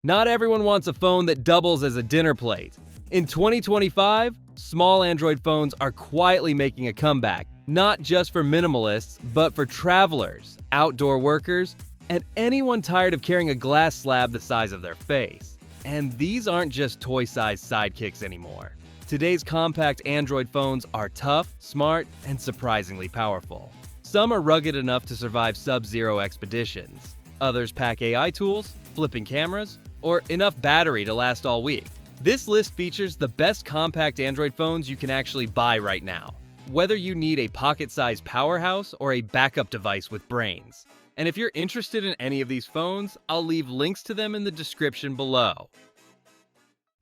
Not everyone wants a phone that doubles as a dinner plate. In 2025, small Android phones are quietly making a comeback, not just for minimalists, but for travelers, outdoor workers, and anyone tired of carrying a glass slab the size of their face. And these aren't just toy-sized sidekicks anymore. Today's compact Android phones are tough, smart, and surprisingly powerful. Some are rugged enough to survive sub-zero expeditions. Others pack AI tools, flipping cameras, or enough battery to last all week. This list features the best compact Android phones you can actually buy right now, whether you need a pocket-sized powerhouse or a backup device with brains. And if you're interested in any of these phones, I'll leave links to them in the description below.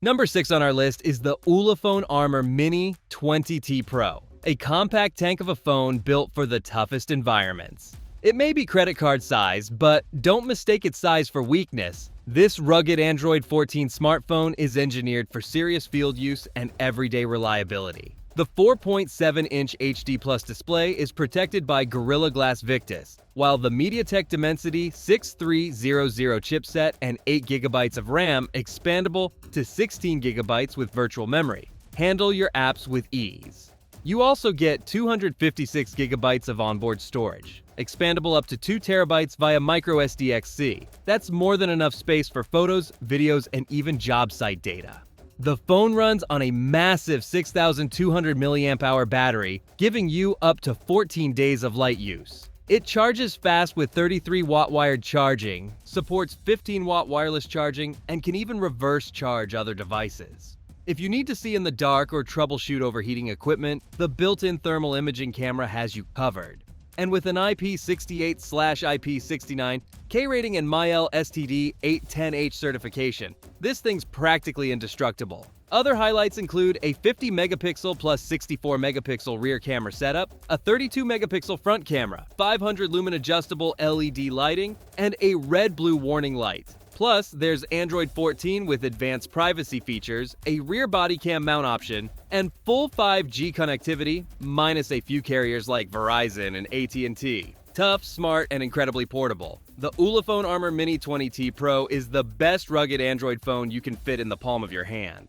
Number 6 on our list is the Ulefone Armor Mini 20T Pro, a compact tank of a phone built for the toughest environments. It may be credit card size, but don't mistake its size for weakness. This rugged Android 14 smartphone is engineered for serious field use and everyday reliability. The 4.7-inch HD Plus display is protected by Gorilla Glass Victus, while the MediaTek Dimensity 6300 chipset and 8GB of RAM expandable to 16GB with virtual memory handle your apps with ease. You also get 256GB of onboard storage, expandable up to 2TB via microSD-XC. That's more than enough space for photos, videos, and even job site data. The phone runs on a massive 6,200 mAh battery, giving you up to 14 days of light use. It charges fast with 33-watt wired charging, supports 15-watt wireless charging, and can even reverse charge other devices. If you need to see in the dark or troubleshoot overheating equipment, the built-in thermal imaging camera has you covered. And with an IP68/IP69 K rating and MyL STD 810H certification, this thing's practically indestructible. Other highlights include a 50 megapixel plus 64 megapixel rear camera setup, a 32 megapixel front camera, 500 lumen adjustable LED lighting, and a red-blue warning light. Plus, there's Android 14 with advanced privacy features, a rear body cam mount option, and full 5G connectivity, minus a few carriers like Verizon and AT&T. Tough, smart, and incredibly portable, the Ulefone Armor Mini 20T Pro is the best rugged Android phone you can fit in the palm of your hand.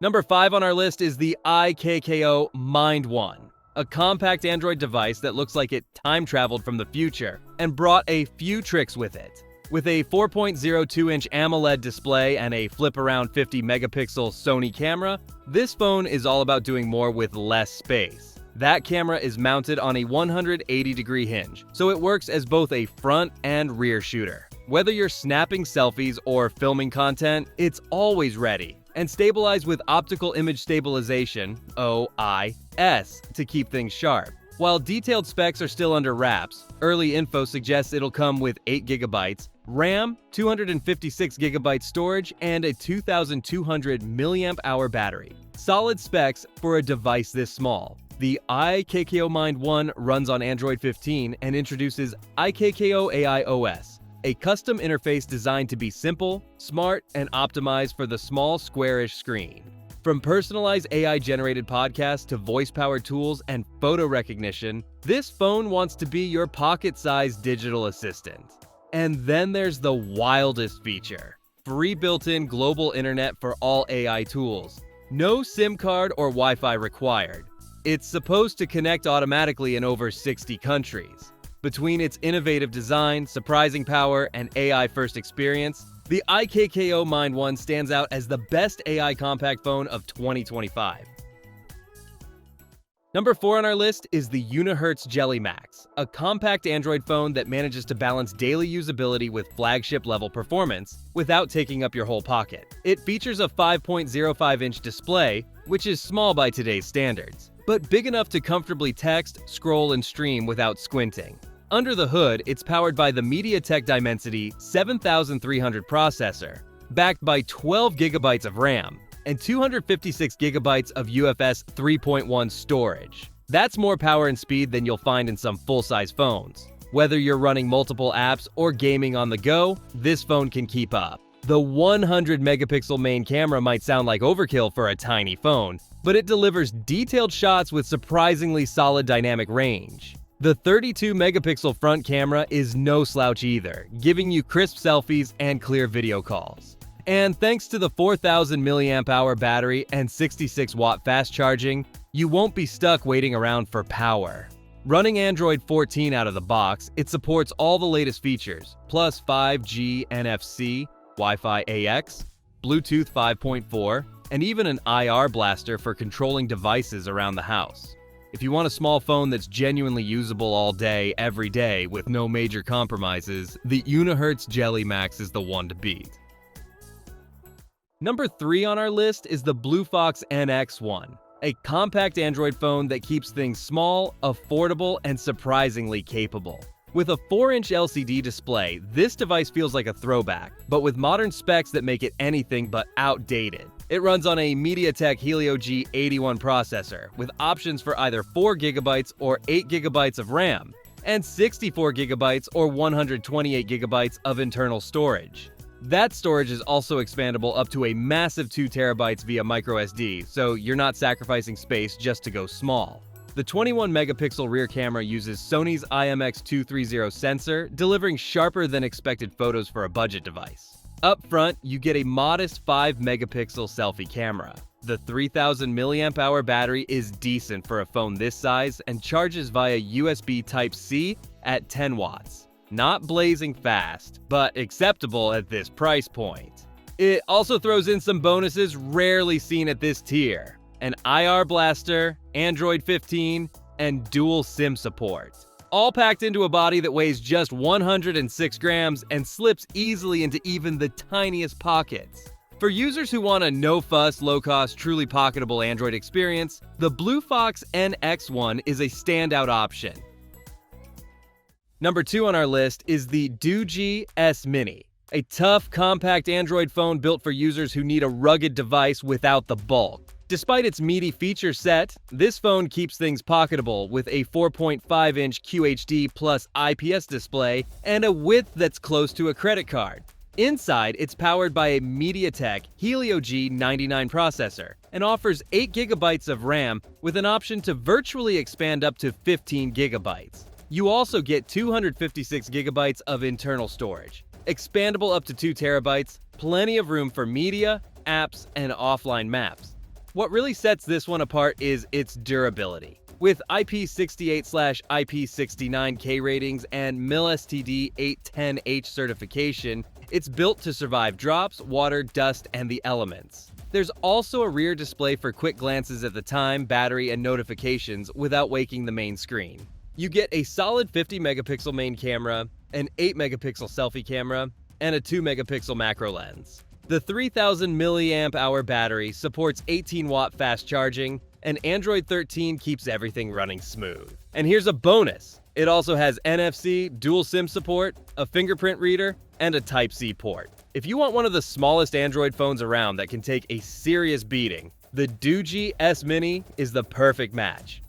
Number 5 on our list is the iKKO Mind One, a compact Android device that looks like it time-traveled from the future and brought a few tricks with it. With a 4.02-inch AMOLED display and a flip-around 50-megapixel Sony camera, this phone is all about doing more with less space. That camera is mounted on a 180-degree hinge, so it works as both a front and rear shooter. Whether you're snapping selfies or filming content, it's always ready, and stabilized with optical image stabilization, OIS, to keep things sharp. While detailed specs are still under wraps, early info suggests it'll come with 8GB, RAM, 256GB storage, and a 2,200 mAh battery. Solid specs for a device this small. The iKKO Mind One runs on Android 15 and introduces iKKO AI OS, a custom interface designed to be simple, smart, and optimized for the small, squarish screen. From personalized AI-generated podcasts to voice-powered tools and photo recognition, this phone wants to be your pocket-sized digital assistant. And then there's the wildest feature: free built-in global internet for all AI tools. No SIM card or Wi-Fi required. It's supposed to connect automatically in over 60 countries. Between its innovative design, surprising power, and AI-first experience, the iKKO Mind One stands out as the best AI compact phone of 2025. Number 4 on our list is the Unihertz Jelly Max, a compact Android phone that manages to balance daily usability with flagship-level performance without taking up your whole pocket. It features a 5.05-inch display, which is small by today's standards, but big enough to comfortably text, scroll, and stream without squinting. Under the hood, it's powered by the MediaTek Dimensity 7300 processor, backed by 12GB of RAM, and 256GB of UFS 3.1 storage. That's more power and speed than you'll find in some full-size phones. Whether you're running multiple apps or gaming on the go, this phone can keep up. The 100-megapixel main camera might sound like overkill for a tiny phone, but it delivers detailed shots with surprisingly solid dynamic range. The 32-megapixel front camera is no slouch either, giving you crisp selfies and clear video calls. And thanks to the 4,000 mAh battery and 66-watt fast charging, you won't be stuck waiting around for power. Running Android 14 out of the box, it supports all the latest features, plus 5G NFC, Wi-Fi AX, Bluetooth 5.4, and even an IR blaster for controlling devices around the house. If you want a small phone that's genuinely usable all day, every day, with no major compromises, the Unihertz Jelly Max is the one to beat. Number 3 on our list is the BlueFox NX1, a compact Android phone that keeps things small, affordable, and surprisingly capable. With a 4-inch LCD display, this device feels like a throwback, but with modern specs that make it anything but outdated. It runs on a MediaTek Helio G81 processor, with options for either 4GB or 8GB of RAM, and 64GB or 128GB of internal storage. That storage is also expandable up to a massive 2TB via microSD, so you're not sacrificing space just to go small. The 21-megapixel rear camera uses Sony's IMX230 sensor, delivering sharper than expected photos for a budget device. Up front, you get a modest 5-megapixel selfie camera. The 3,000 mAh battery is decent for a phone this size and charges via USB Type-C at 10 watts. Not blazing fast, but acceptable at this price point. It also throws in some bonuses rarely seen at this tier: an IR blaster, Android 15, and dual SIM support. All packed into a body that weighs just 106 grams and slips easily into even the tiniest pockets. For users who want a no-fuss, low-cost, truly pocketable Android experience, the BlueFox NX1 is a standout option. Number 2 on our list is the Doogee S Mini, a tough, compact Android phone built for users who need a rugged device without the bulk. Despite its meaty feature set, this phone keeps things pocketable with a 4.5-inch QHD plus IPS display and a width that's close to a credit card. Inside, it's powered by a MediaTek Helio G99 processor and offers 8GB of RAM with an option to virtually expand up to 15GB. You also get 256GB of internal storage, expandable up to 2TB, plenty of room for media, apps, and offline maps. What really sets this one apart is its durability. With IP68/IP69K ratings and MIL-STD 810H certification, it's built to survive drops, water, dust, and the elements. There's also a rear display for quick glances at the time, battery, and notifications without waking the main screen. You get a solid 50-megapixel main camera, an 8-megapixel selfie camera, and a 2-megapixel macro lens. The 3,000 mAh battery supports 18-watt fast charging, and Android 13 keeps everything running smooth. And here's a bonus: it also has NFC, dual SIM support, a fingerprint reader, and a Type-C port. If you want one of the smallest Android phones around that can take a serious beating, the Doogee S Mini is the perfect match.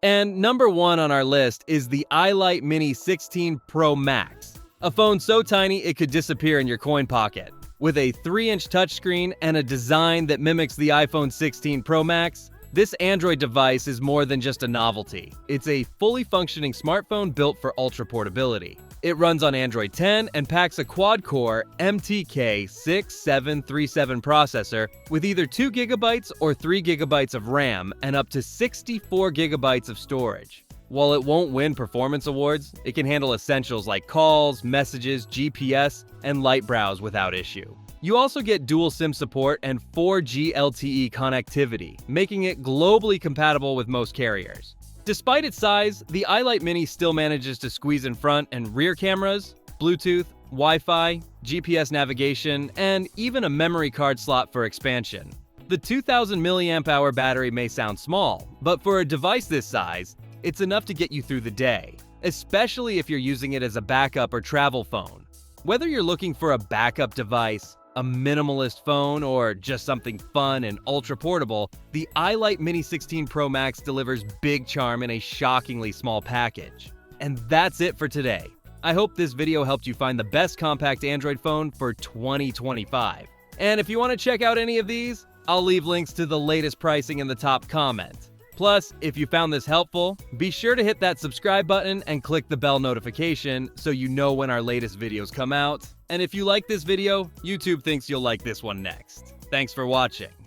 And number 1 on our list is the iLight Mini 16 Pro Max, a phone so tiny it could disappear in your coin pocket. With a 3-inch touchscreen and a design that mimics the iPhone 16 Pro Max, this Android device is more than just a novelty. It's a fully functioning smartphone built for ultra portability. It runs on Android 10 and packs a quad-core MTK 6737 processor with either 2GB or 3GB of RAM and up to 64GB of storage. While it won't win performance awards, it can handle essentials like calls, messages, GPS, and light browse without issue. You also get dual SIM support and 4G LTE connectivity, making it globally compatible with most carriers. Despite its size, the iLight Mini still manages to squeeze in front and rear cameras, Bluetooth, Wi-Fi, GPS navigation, and even a memory card slot for expansion. The 2,000 mAh battery may sound small, but for a device this size, it's enough to get you through the day, especially if you're using it as a backup or travel phone. Whether you're looking for a backup device, a minimalist phone, or just something fun and ultra portable, the iLight Mini 16 Pro Max delivers big charm in a shockingly small package. And that's it for today. I hope this video helped you find the best compact Android phone for 2025. And if you want to check out any of these, I'll leave links to the latest pricing in the top comment. Plus, if you found this helpful, be sure to hit that subscribe button and click the bell notification so you know when our latest videos come out. And if you like this video, YouTube thinks you'll like this one next. Thanks for watching.